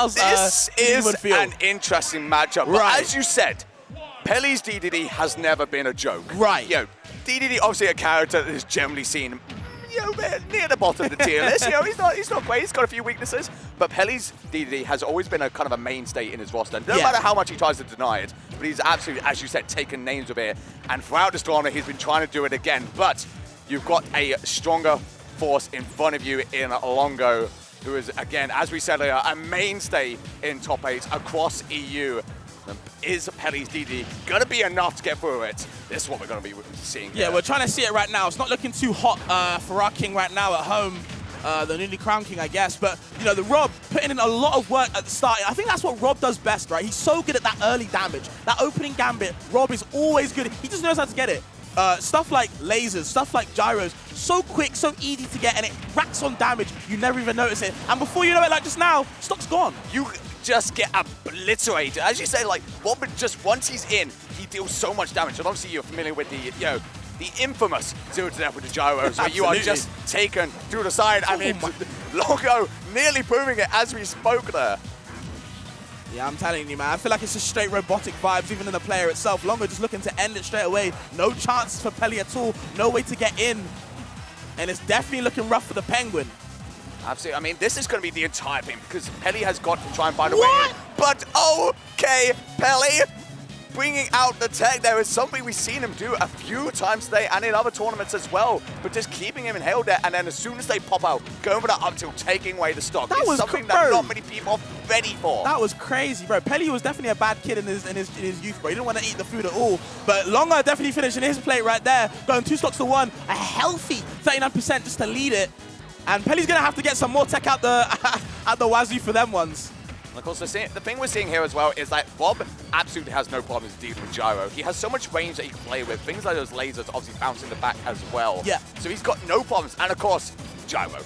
This is an interesting matchup. But as you said, Peli's DDD has never been a joke. Right. You know, DDD obviously a character that is generally seen, you know, near the bottom of the tier list. You know, he's not great. He's got a few weaknesses. But Peli's DDD has always been a kind of a mainstay in his roster. No matter how much he tries to deny it, but he's absolutely, as you said, taken names of it. And throughout this tournament, he's been trying to do it again. But you've got a stronger force in front of you in Longo, who is, again, as we said earlier, a mainstay in top 8 across EU. Is Peli's DD going to be enough to get through it? This is what we're going to be seeing here. Yeah, we're trying to see it right now. It's not looking too hot for our king right now at home, the newly crowned king, I guess. But, you know, the Rob putting in a lot of work at the start. I think that's what Rob does best, right? He's so good at that early damage. That opening gambit, Rob is always good. He just knows how to get it. Stuff like lasers, stuff like gyros, so quick, so easy to get, and it racks on damage. You never even notice it. And before you know it, like just now, stock's gone. You just get obliterated. As you say, like, Bob, just once he's in, he deals so much damage. And obviously you're familiar with the, you know, the infamous 0 to death with the gyros, where you are just taken to the side. I mean, Longo nearly proving it as we spoke there. Yeah, I'm telling you, man. I feel like it's just straight robotic vibes, even in the player itself. Longo just looking to end it straight away. No chance for Peli at all. No way to get in. And it's definitely looking rough for the Penguin. Absolutely. I mean, this is going to be the entire thing, because Peli has got to try and find a way in. But, okay, Peli bringing out the tech. There is something we've seen him do a few times today and in other tournaments as well, but just keeping him in held there, and then as soon as they pop out, going for that up tilt, taking away the stock. That was something that not many people are ready for. That was crazy, bro. Peli was definitely a bad kid in his youth, bro. He didn't want to eat the food at all. But Longo definitely finishing his plate right there, going 2 stocks to 1, a healthy 39% just to lead it. And Peli's going to have to get some more tech out the at the wazoo for them ones. And of course, the thing we're seeing here as well is that Bob absolutely has no problems dealing with gyro. He has so much range that he can play with. Things like those lasers obviously bounce in the back as well. Yeah. So he's got no problems. And of course, gyro.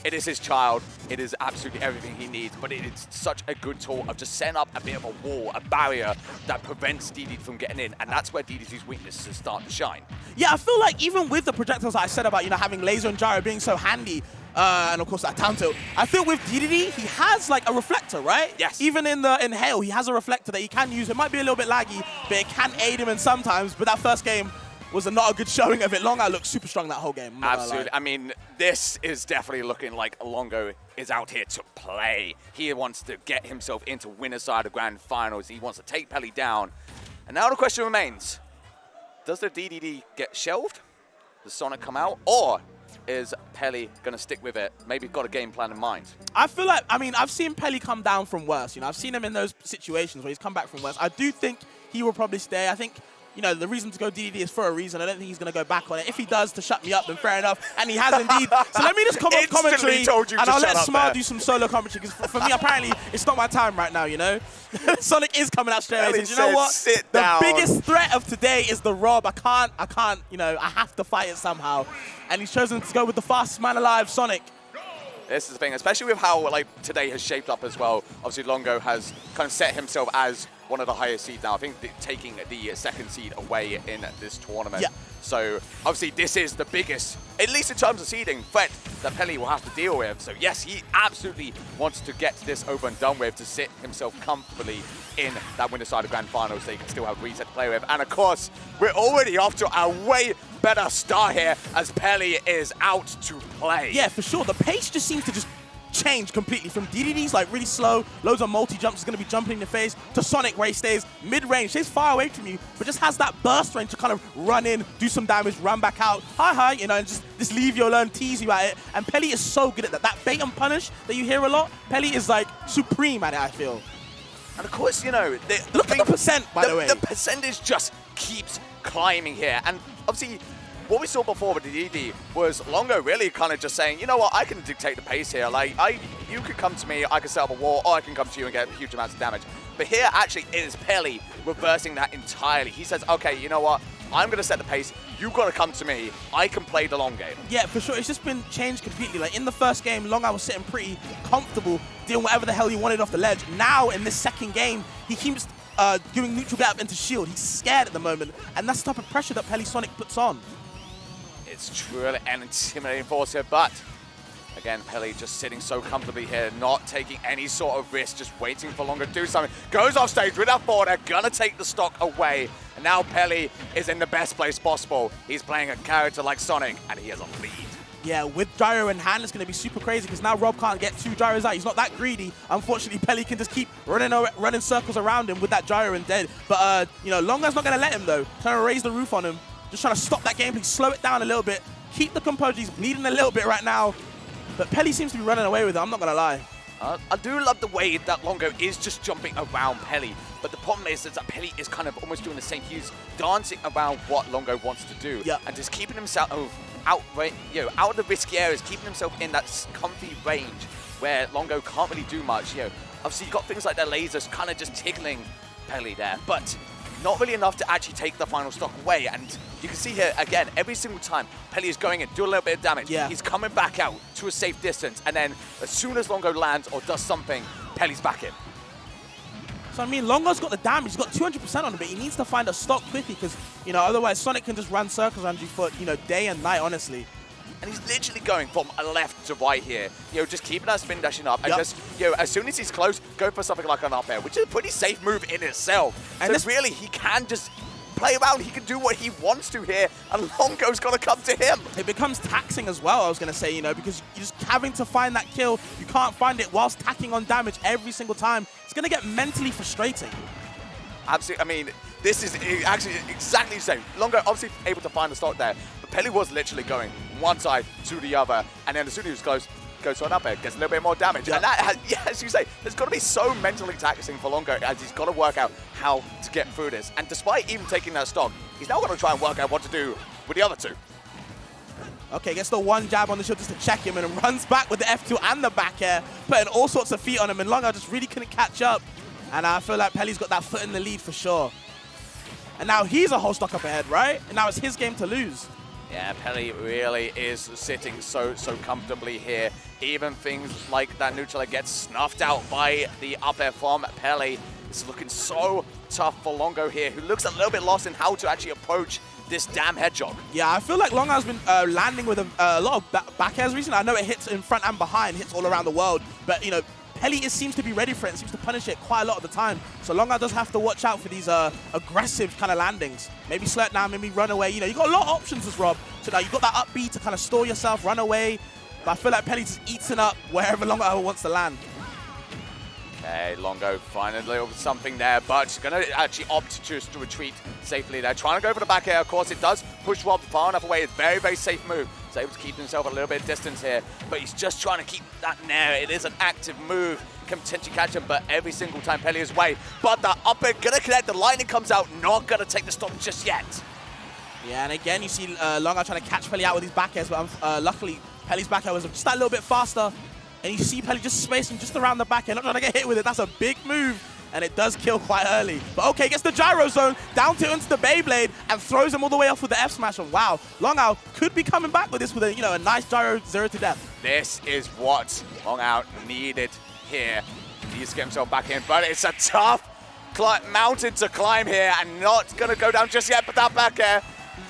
It is his child. It is absolutely everything he needs, but it is such a good tool of just setting up a bit of a wall, a barrier that prevents DD from getting in, and that's where DD's weaknesses start to shine. Yeah, I feel like even with the projectiles that I said about, you know, having laser and gyro being so handy, and of course that down tilt, I feel with DDD, he has like a reflector, right? Yes. Even in Hail, he has a reflector that he can use. It might be a little bit laggy, but it can aid him in sometimes, but that first game was not a good showing of it. Longo looked super strong that whole game. Absolutely. I mean, this is definitely looking like Longo is out here to play. He wants to get himself into winner's side of grand finals. He wants to take Peli down. And now the question remains, does the DDD get shelved? Does Sonic come out? Or is Peli going to stick with it? Maybe got a game plan in mind. I feel like, I mean, I've seen Peli come down from worse. You know, I've seen him in those situations where he's come back from worse. I do think he will probably stay. I think, you know, the reason to go DDD is for a reason. I don't think he's going to go back on it. If he does to shut me up, then fair enough. And he has indeed. So let me just come off commentary, and I'll let Smart do some solo commentary. Because for me, apparently, it's not my time right now, you know? Sonic is coming out straight away. You know what? The biggest threat of today is the Rob. I can't, you know, I have to fight it somehow. And he's chosen to go with the fastest man alive, Sonic. This is the thing, especially with how like today has shaped up as well. Obviously, Longo has kind of set himself as one of the highest seeds now. I think taking the second seed away in this tournament. Yeah. So obviously, this is the biggest, at least in terms of seeding, threat that Peli will have to deal with. So yes, he absolutely wants to get this over and done with to sit himself comfortably in that winner's side of grand finals so he can still have reset to play with. And of course, we're already off to a way better start here as Peli is out to play. Yeah, for sure. The pace just seems to just change completely from DDD's like really slow, loads of multi-jumps, is going to be jumping in your face, to Sonic where he stays mid-range, stays far away from you, but just has that burst range to kind of run in, do some damage, run back out, hi, you know, and just leave you alone, tease you at it. And Peli is so good at that. That bait and punish that you hear a lot, Peli is like supreme at it, I feel. And of course, you know, look at the percent, by the way. The percentage just keeps climbing here. And obviously, what we saw before with the DD was Longo really kind of just saying, you know what, I can dictate the pace here. Like, you could come to me, I can set up a wall, or I can come to you and get huge amounts of damage. But here, actually, it is Peli reversing that entirely. He says, okay, you know what, I'm going to set the pace. You've got to come to me. I can play the long game. Yeah, for sure. It's just been changed completely. Like, in the first game, Longo was sitting pretty comfortable, doing whatever the hell he wanted off the ledge. Now, in this second game, he keeps doing neutral gap into shield. He's scared at the moment, and that's the type of pressure that Peli Sonic puts on. It's truly an intimidating force here, but Again, Peli just sitting so comfortably here, not taking any sort of risk, just waiting for Longo to do something. Goes off stage with that forward air, gonna take the stock away. And now Peli is in the best place possible. He's playing a character like Sonic, and he has a lead. Yeah, with gyro in hand, it's going to be super crazy because now Rob can't get 2 gyros out. He's not that greedy. Unfortunately, Peli can just keep running circles around him with that gyro and dead. But, you know, Longo's not going to let him, though. Trying to raise the roof on him. Just trying to stop that gameplay, slow it down a little bit. Keep the composure. He's bleeding a little bit right now. But Peli seems to be running away with it. I'm not going to lie. I do love the way that Longo is just jumping around Peli, but the problem is that Peli is kind of almost doing the same. He's dancing around what Longo wants to do, and just keeping himself out of the risky areas, keeping himself in that comfy range where Longo can't really do much. Obviously you've got things like the lasers kind of just tickling Peli there, but not really enough to actually take the final stock away. And you can see here, again, every single time Peli is going in, do a little bit of damage. He's coming back out to a safe distance. And then as soon as Longo lands or does something, Peli's back in. So, I mean, Longo's got the damage. He's got 200% on him, but he needs to find a stock quickly because, you know, otherwise Sonic can just run circles around you for, you know, day and night, honestly. And he's literally going from left to right here, just keeping that spin dashing up, and just, as soon as he's close, go for something like an up air, which is a pretty safe move in itself. And so really, he can just play around, he can do what he wants to here, and Longo's got to come to him. It becomes taxing as well, I was going to say, you know, because you're just having to find that kill, you can't find it whilst tacking on damage every single time. It's going to get mentally frustrating. Absolutely, I mean, this is actually exactly the same. Longo obviously able to find the stock there, but Peli was literally going one side to the other, and then as soon as he was close, goes to an up air, gets a little bit more damage. And that, as you say, there's got to be so mentally taxing for Longo as he's got to work out how to get through this. And despite even taking that stock, he's now got to try and work out what to do with the other 2. Okay, gets the one jab on the shield just to check him and runs back with the F2 and the back air, putting all sorts of feet on him, and Longo just really couldn't catch up. And I feel like Peli's got that foot in the lead for sure. And now he's a whole stock up ahead, right? And now it's his game to lose. Yeah, Peli really is sitting so comfortably here. Even things like that neutral air gets snuffed out by the up air from Peli. It's looking so tough for Longo here, who looks a little bit lost in how to actually approach this damn hedgehog. Yeah, I feel like Longo has been landing with a lot of back airs recently. I know it hits in front and behind, hits all around the world, but you know, Peli seems to be ready for it and seems to punish it quite a lot of the time. So Longo does have to watch out for these aggressive kind of landings. Maybe slow it down, maybe run away. You know, you've got a lot of options as Rob. So now you've got that up B to kind of store yourself, run away. But I feel like Peli just eating up wherever Longo wants to land. Okay, Longo finally a little something there, but he's going to actually opt just to retreat safely there. Trying to go for the back air, of course it does push Rob far enough away. It's a very, very safe move. He's able to keep himself a little bit of distance here, but he's just trying to keep that nair. It is an active move. Can potentially catch him, but every single time Peli is away. But the up air going to connect, the lightning comes out, not going to take the stop just yet. Yeah, and again, you see Longo trying to catch Peli out with his back airs, but luckily Peli's back air was just that little bit faster. And you see Peli just spacing just around the back air, not trying to get hit with it. That's a big move, and it does kill quite early. But okay, gets the gyro zone, down tilt into the Beyblade, and throws him all the way off with the F smash. And wow, Longo could be coming back with this with a nice gyro 0 to death. This is what Longo needed here. He needs to get himself back in, but it's a tough mountain to climb here, and not going to go down just yet, but that back air,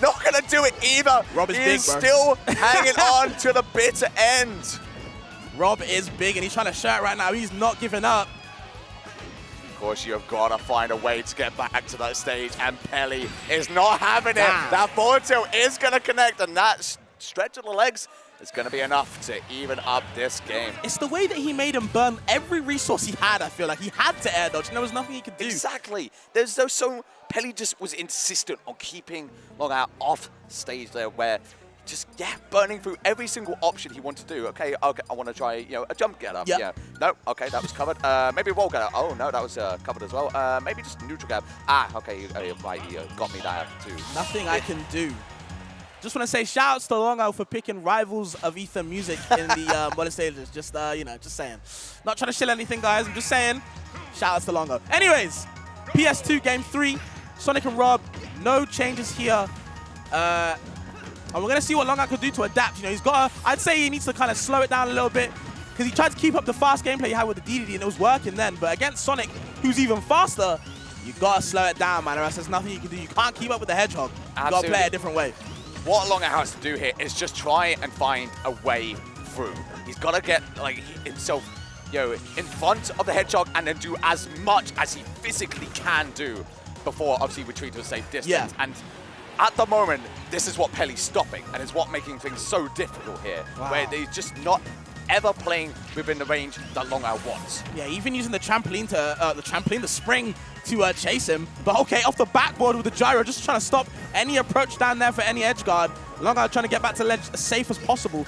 not going to do it either. Rob is He's big, bro. Still hanging on to the bitter end. Rob is big, and he's trying to shout right now. He's not giving up. Of course, you've got to find a way to get back to that stage, and Peli is not having it. That forward tilt is going to connect, and that stretch of the legs is going to be enough to even up this game. It's the way that he made him burn every resource he had, I feel like. He had to air dodge, and there was nothing he could do. Exactly. Peli just was insistent on keeping Longo off stage there, where just, burning through every single option he wanted to do. Okay, I want to try, a jump get up. Yep. Yeah. No, okay, that was covered. Maybe a wall get up. Oh, no, that was covered as well. Maybe just neutral grab. Okay, right, he got me that too. Nothing I can do. Just want to say shout outs to Longo for picking Rivals of Ether music in the modern stages. Just, just saying. Not trying to shill anything, guys. I'm just saying shout outs to Longo. Anyways, PS2 Game 3, Sonic and Rob, no changes here. And we're going to see what Longo could do to adapt. He's got to, I'd say he needs to kind of slow it down a little bit because he tried to keep up the fast gameplay he had with the DDD and it was working then. But against Sonic, who's even faster, you got to slow it down, man, or else there's nothing you can do. You can't keep up with the Hedgehog. You got to play it a different way. What Longo has to do here is just try and find a way through. He's got to get like himself, in front of the hedgehog and then do as much as he physically can do before obviously retreat to a safe distance. Yeah. And at the moment, this is what Peli's stopping, and is what making things so difficult here, where they're just not ever playing within the range that Longo wants. Yeah, even using the trampoline the spring to chase him. But okay, off the backboard with the gyro, just trying to stop any approach down there for any edge guard. Longo trying to get back to ledge as safe as possible.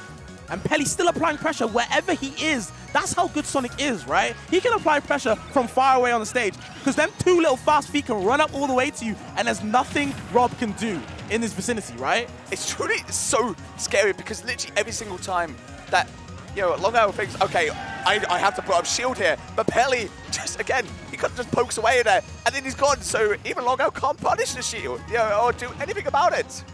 And Peli still applying pressure wherever he is. That's how good Sonic is, right? He can apply pressure from far away on the stage, because them two little fast feet can run up all the way to you, and there's nothing Rob can do in this vicinity, right? It's truly so scary, because literally every single time that Longo thinks, okay, I have to put up shield here, but Peli just, again, he just pokes away there, and then he's gone, so even Longo can't punish the shield, or do anything about it.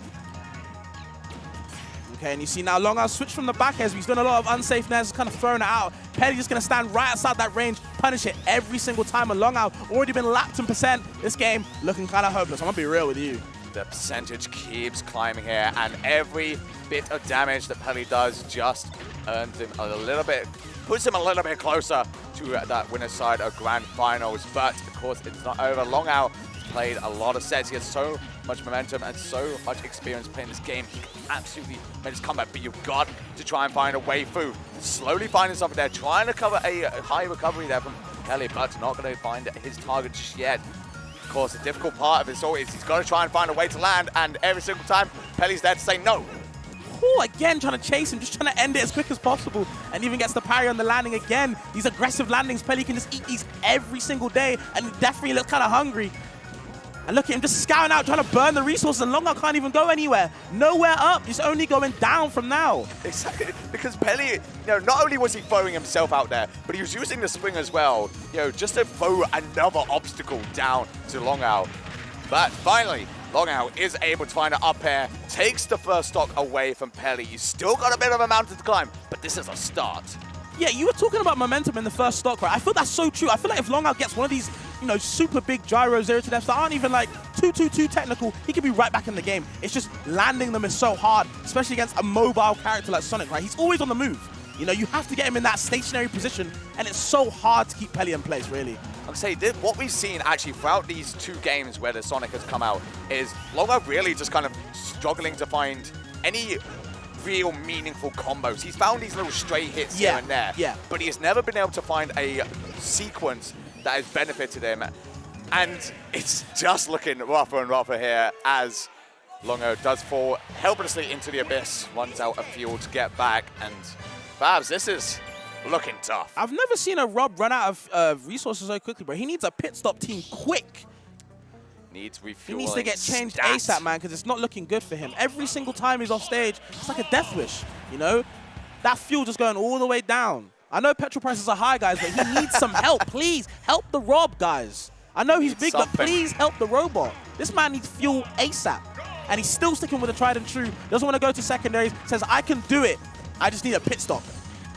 Okay, and you see now Longo switch from the back as he's done a lot of unsafe nairs, kind of throwing it out. Peli just going to stand right outside that range, punish it every single time, and Longo already been lapped in percent. This game looking kind of hopeless, I'm going to be real with you. The percentage keeps climbing here, and every bit of damage that Peli does just earns him a little bit, puts him a little bit closer to that winner's side of Grand Finals. But of course, it's not over. Longo has played a lot of sets. He has so much momentum and so much experience playing this game. He can absolutely make his comeback, but you've got to try and find a way through. Slowly finding something there, trying to cover a high recovery there from Peli, but not going to find his target just yet. Of course, the difficult part of this all is he's got to try and find a way to land, and every single time, Peli's there to say no. Oh, again, trying to chase him, just trying to end it as quick as possible, and even gets the parry on the landing again. These aggressive landings, Peli can just eat these every single day, and he definitely looks kind of hungry. And look at him just scouting out, trying to burn the resources, and Longo can't even go anywhere. Nowhere up, he's only going down from now. Exactly, because Peli, not only was he throwing himself out there, but he was using the spring as well, just to throw another obstacle down to Longo. But finally, Longo is able to find an up air, takes the first stock away from Peli. He's still got a bit of a mountain to climb, but this is a start. Yeah, you were talking about momentum in the first stock, right? I feel that's so true. I feel like if Longo gets one of these, super big gyro 0-2 that aren't even like too technical, he could be right back in the game. It's just landing them is so hard, especially against a mobile character like Sonic, right? He's always on the move. You have to get him in that stationary position, and it's so hard to keep Peli in place, really. I'll say what we've seen actually throughout these two games where the Sonic has come out is Longo really just kind of struggling to find any real meaningful combos. He's found these little stray hits here and there, but he has never been able to find a sequence that has benefited him. And it's just looking rougher and rougher here as Longo does fall helplessly into the abyss, runs out of fuel to get back, and Babs, this is looking tough. I've never seen a Rob run out of resources so quickly, bro. He needs a pit stop team quick. Needs refueling. He needs to get changed ASAP, man, because it's not looking good for him. Every single time he's off stage, it's like a death wish, That fuel just going all the way down. I know petrol prices are high, guys, but he needs some help. Please, help the Rob, guys. I know he's big, but please help the robot. This man needs fuel ASAP. And he's still sticking with the tried and true. Doesn't want to go to secondaries. Says, I can do it. I just need a pit stop.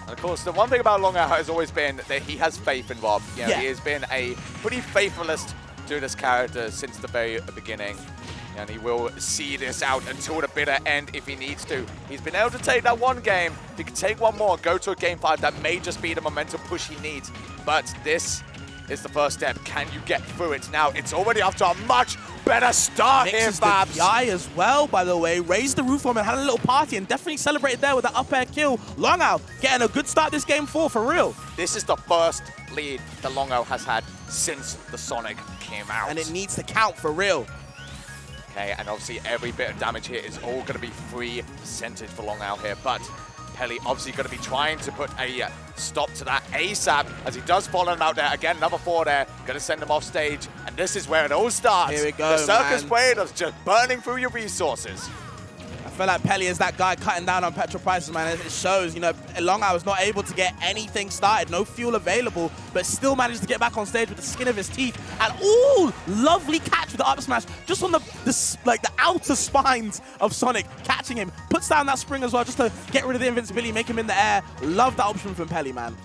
And of course, the one thing about Longo has always been that he has faith in Rob. He has been a pretty faithfulist to this character since the very beginning. And he will see this out until the bitter end if he needs to. He's been able to take that one game. If he can take one more, go to a game 5, that may just be the momentum push he needs. But this is the first step. Can you get through it? Now, it's already off to a much better start here, Babs. The PI as well, by the way. Raised the roof on him and had a little party and definitely celebrated there with the up air kill. Longo getting a good start this game 4, for real. This is the first lead that Longo has had since the Sonic came out. And it needs to count, for real. Okay, and obviously every bit of damage here is all going to be free percentage for Longo here, but Peli obviously going to be trying to put a stop to that ASAP as he does follow him out there. Again, another 4 there, going to send him off stage, and this is where it all starts. Here we go, the circus parade is just burning through your resources. I feel like Peli is that guy cutting down on petrol prices, man. It shows, Longo was not able to get anything started, no fuel available, but still managed to get back on stage with the skin of his teeth. And ooh, lovely catch with the up smash, just on the outer spines of Sonic, catching him. Puts down that spring as well, just to get rid of the invincibility, make him in the air. Love that option from Peli, man.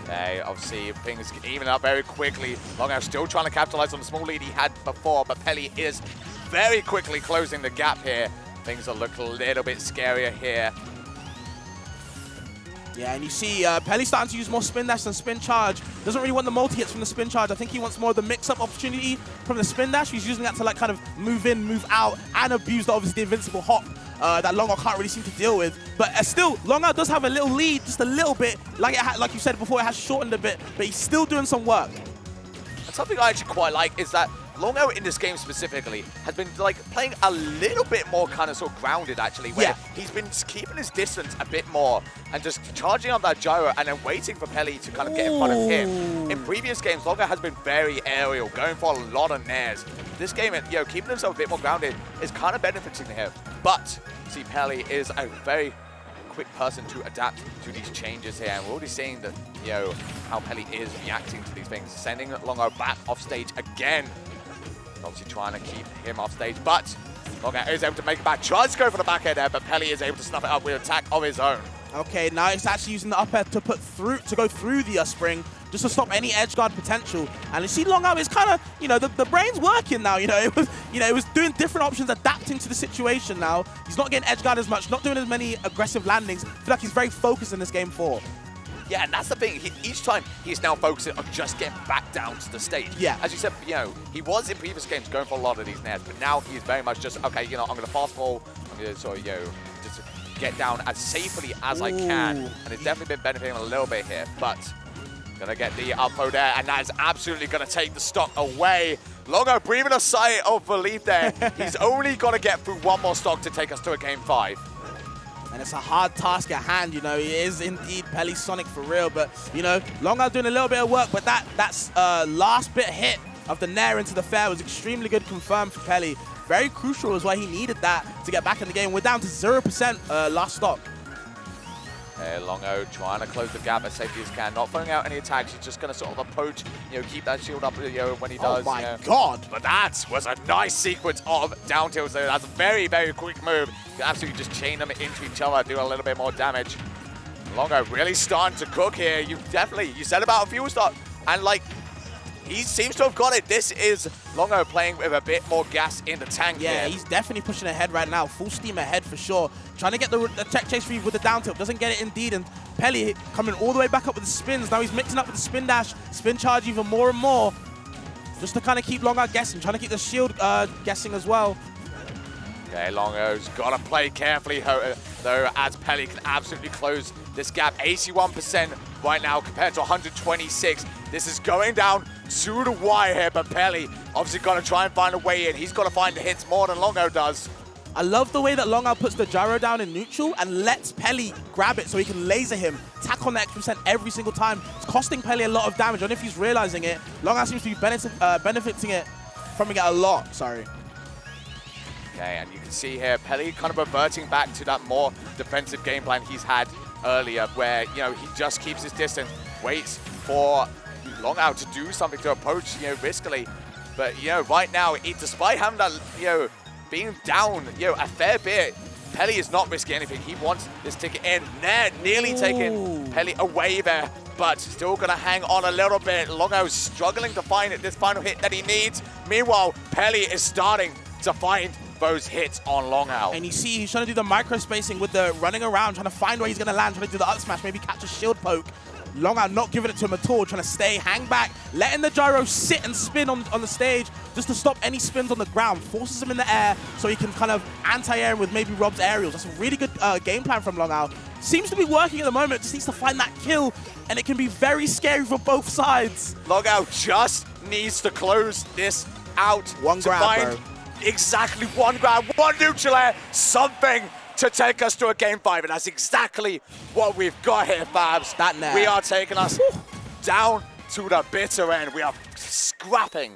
Okay, obviously things even up very quickly. Longo still trying to capitalize on the small lead he had before, but Peli is very quickly closing the gap here. Things will look a little bit scarier here. Yeah, and you see Peli starting to use more spin dash than spin charge. Doesn't really want the multi-hits from the spin charge. I think he wants more of the mix-up opportunity from the spin dash. He's using that to like kind of move in, move out, and abuse obviously the invincible hop that Longo can't really seem to deal with. But still, Longo does have a little lead, just a little bit. Like you said before, it has shortened a bit, but he's still doing some work. And something I actually quite like is that Longo in this game specifically has been like playing a little bit more kind of sort of grounded actually, where he's been keeping his distance a bit more and just charging up that gyro and then waiting for Peli to kind of get in front of him. In previous games, Longo has been very aerial, going for a lot of nairs. This game, keeping himself a bit more grounded is kind of benefiting him. But see, Peli is a very quick person to adapt to these changes here, and we're already seeing that, how Peli is reacting to these things, sending Longo back off stage again. Obviously trying to keep him off stage, but Longo is able to make it back. Tries to go for the back air there, but Peli is able to snuff it up with an attack of his own. Okay, now he's actually using the up air to go through the spring, just to stop any edge guard potential. And you see Longo is kind of, the brain's working now. It was doing different options, adapting to the situation now. He's not getting edge guard as much, not doing as many aggressive landings. I feel like he's very focused in this game 4. Yeah, and that's the thing. Each time he's now focusing on just getting back down to the stage. Yeah. As you said, he was in previous games going for a lot of these nairs, but now he's very much just, okay, I'm going to fast fall. I'm going to sort of, just get down as safely as I can. And it's definitely been benefiting him a little bit here, but going to get the up throw there, and that is absolutely going to take the stock away. Longo breathing a sigh of relief there. He's only got to get through one more stock to take us to a game 5. And it's a hard task at hand, He is indeed Peli Sonic for real, but, Longo doing a little bit of work, but that's last bit hit of the nair into the fair was extremely good confirmed for Peli. Very crucial is why he needed that to get back in the game. We're down to 0% last stock. Longo trying to close the gap as safely as he can, not throwing out any attacks. He's just going to sort of approach, keep that shield up when he does. Oh my God. But that was a nice sequence of down tilts there. That's a very, very quick move. You can absolutely just chain them into each other, do a little bit more damage. Longo really starting to cook here. You said about a fuel stock, and he seems to have got it. This is Longo playing with a bit more gas in the tank here. He's definitely pushing ahead right now. Full steam ahead for sure. Trying to get the tech chase free with the down tilt. Doesn't get it indeed. And Peli coming all the way back up with the spins. Now he's mixing up with the spin dash, spin charge even more and more. Just to kind of keep Longo guessing. Trying to keep the shield guessing as well. Okay, Longo's got to play carefully, though, as Peli can absolutely close this gap. 81% right now compared to 126. This is going down to the wire here, but Peli obviously got to try and find a way in. He's got to find the hits more than Longo does. I love the way that Longo puts the gyro down in neutral and lets Peli grab it so he can laser him, tack on the extra percent every single time. It's costing Peli a lot of damage. I don't know if he's realizing it. Longo seems to be benefiting it from it a lot. Sorry. Okay, and you can see here, Peli kind of reverting back to that more defensive game plan he's had earlier, where, he just keeps his distance, waits for Longo to do something to approach, riskily. But, right now, despite having that, being down, a fair bit, Peli is not risking anything. He wants this ticket in. Nearly taking Peli away there, but still going to hang on a little bit. Longo's struggling to find this final hit that he needs. Meanwhile, Peli is starting to find those hits on Longo. And you see he's trying to do the micro spacing with the running around, trying to find where he's going to land, trying to do the up smash, maybe catch a shield poke. Longo not giving it to him at all, trying to stay, hang back, letting the gyro sit and spin on the stage just to stop any spins on the ground. Forces him in the air so he can kind of anti-air him with maybe Rob's aerials. That's a really good game plan from Longo. Seems to be working at the moment, just needs to find that kill, and it can be very scary for both sides. Longo just needs to close this out. One grab, bro. Exactly one grab, one neutral air, something to take us to a game 5, and that's exactly what we've got here, Fabs. That nair. We are taking us down to the bitter end. We are scrapping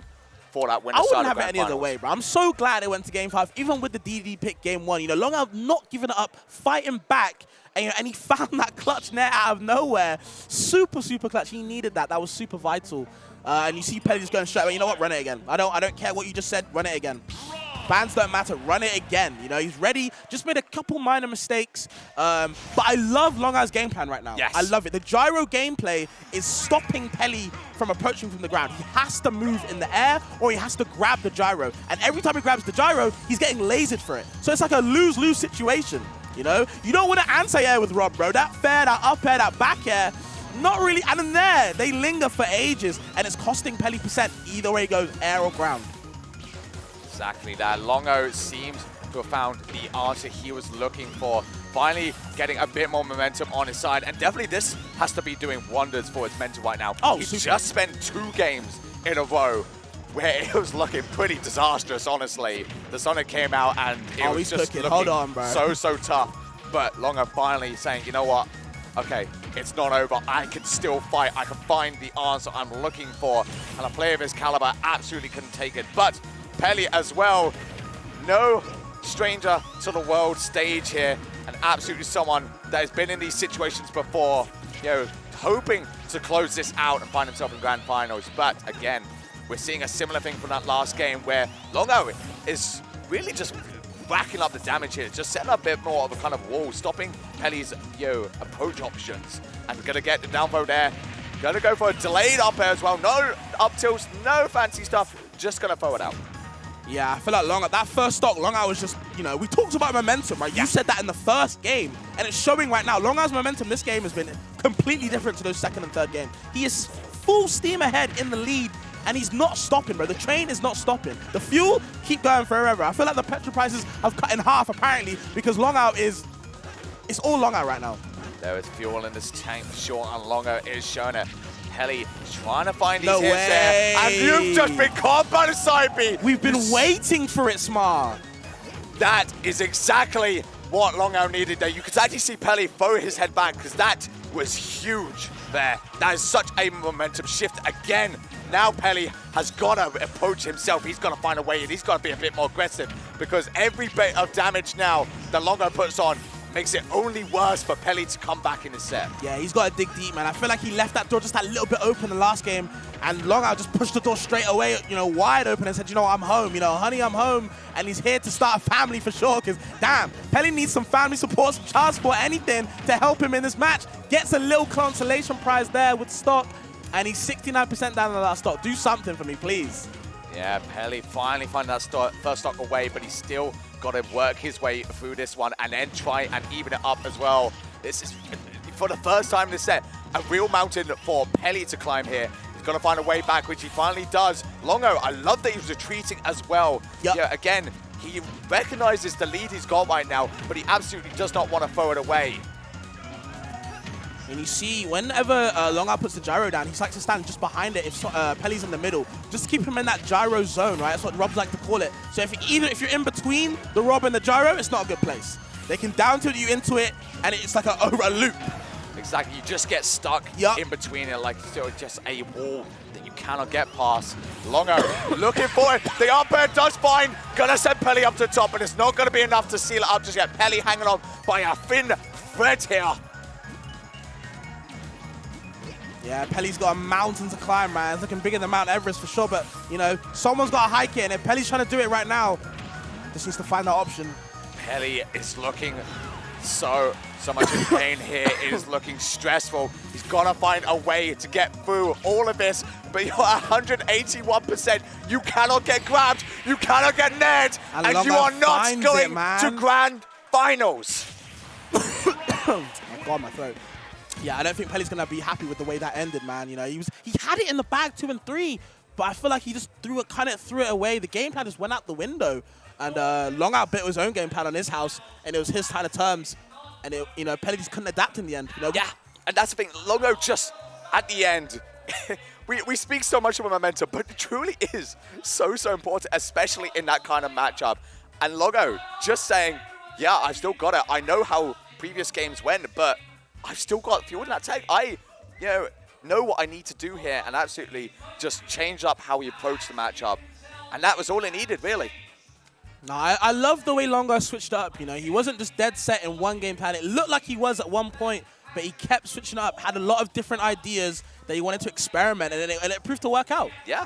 for that winner. I wouldn't have it any other way, bro. I'm so glad it went to game 5, even with the DD pick game 1. Longo not giving it up, fighting back, and he found that clutch nair out of nowhere. Super, super clutch. He needed that. That was super vital. And you see Peli just going straight away. You know what? Run it again. I don't care what you just said. Run it again. Bans don't matter. Run it again. He's ready. Just made a couple minor mistakes. But I love Longo's game plan right now. Yes. I love it. The gyro gameplay is stopping Peli from approaching from the ground. He has to move in the air or he has to grab the gyro. And every time he grabs the gyro, he's getting lasered for it. So it's like a lose-lose situation. You know, you don't want to anti-air with Rob, bro. That fair, that up air, that back air, not really. And then there, they linger for ages, and it's costing Peli percent. Either way it goes, air or ground. Exactly that. Longo seems to have found the answer he was looking for. Finally getting a bit more momentum on his side, and definitely this has to be doing wonders for his mental right now. Oh, he super. just spent 2 games in a row where it was looking pretty disastrous, honestly. The Sonic came out and it was just looking Hold on, bro. so tough. But Longo finally saying, you know what? Okay, it's not over. I can still fight. I can find the answer I'm looking for. And a player of his caliber absolutely couldn't take it. But Peli as well, no stranger to the world stage here. And absolutely someone that has been in these situations before, you know, hoping to close this out and find himself in grand finals. But again, we're seeing a similar thing from that last game where Longo is really just racking up the damage here, just setting up a bit more of a kind of wall, stopping Peli's approach options. And we're going to get the down throw there. Going to go for a delayed up air as well. No up tilts, no fancy stuff, just going to throw it out. Yeah, I feel like Longo, that first stock, Longo was just, you know, we talked about momentum, right? You said that in the first game, and it's showing right now. Longo's momentum this game has been completely different to those second and third games. He is full steam ahead in the lead, and he's not stopping, bro. The train is not stopping. The fuel keep going forever. I feel like the petrol prices have cut in half, apparently, because Longo is, it's all Longo right now. There is fuel in this tank for sure, and Longo is showing it. Peli trying to find these No hits way. there, and you've just been caught by the side B. We've been waiting for it, Smart. That is exactly what Longo needed there. You could actually see Peli throw his head back because that was huge there. That is such a momentum shift again. Now Peli has got to approach himself. He's got to find a way, and he's got to be a bit more aggressive because every bit of damage now that Longo puts on makes it only worse for Peli to come back in the set. Yeah, he's got to dig deep, man. I feel like he left that door just a little bit open the last game, and Longo just pushed the door straight away, you know, wide open and said, you know, I'm home, you know, honey, I'm home, and he's here to start a family for sure, because, damn, Peli needs some family support, some child support, anything to help him in this match. Gets a little consolation prize there with stock, and he's 69% down on the last stock. Do something for me, please. Yeah, Peli finally finding that first stock away, but he's still got to work his way through this one and then try and even it up as well. This is, for the first time in this set, a real mountain for Peli to climb here. He's got to find a way back, which he finally does. Longo, I love that he was retreating as well. Yep. Yeah, again, he recognizes the lead he's got right now, but he absolutely does not want to throw it away. And you see, whenever Longo puts the gyro down, he likes to stand just behind it if Peli's in the middle. Just to keep him in that gyro zone, right? That's what Robs like to call it. So if you're in between the Rob and the gyro, it's not a good place. They can down tilt you into it, and it's like a loop. Exactly, you just get stuck in between it, like just a wall that you cannot get past. Longo looking for it. The up air does find. Gonna send Peli up to the top, but it's not gonna be enough to seal it up just yet. Peli hanging on by a thin thread here. Yeah, Peli's got a mountain to climb, man. It's looking bigger than Mount Everest for sure, but, you know, someone's got to hike it, and if Peli's trying to do it right now, just needs to find that option. Peli is looking so much in pain here. It is looking stressful. He's got to find a way to get through all of this, but you're 181%. You cannot get grabbed. You cannot get nared, and you are not going to grand finals. Oh, my God, my throat. Yeah, I don't think Peli's going to be happy with the way that ended, man. You know, he had it in the bag 2 and 3, but I feel like he just threw it away. The game plan just went out the window. And Longo built his own game plan on his house, and it was his kind of terms. And, you know, Peli just couldn't adapt in the end. You know? Yeah, and that's the thing. Longo just, at the end, we speak so much about momentum, but it truly is so important, especially in that kind of matchup. And Longo just saying, yeah, I've still got it. I know how previous games went, but I've still got fuel in that tank. I, know what I need to do here and absolutely just change up how we approach the matchup. And that was all it needed, really. No, I love the way Longo switched up. You know, he wasn't just dead set in one game plan. It looked like he was at one point, but he kept switching up, had a lot of different ideas that he wanted to experiment, and it proved to work out. Yeah.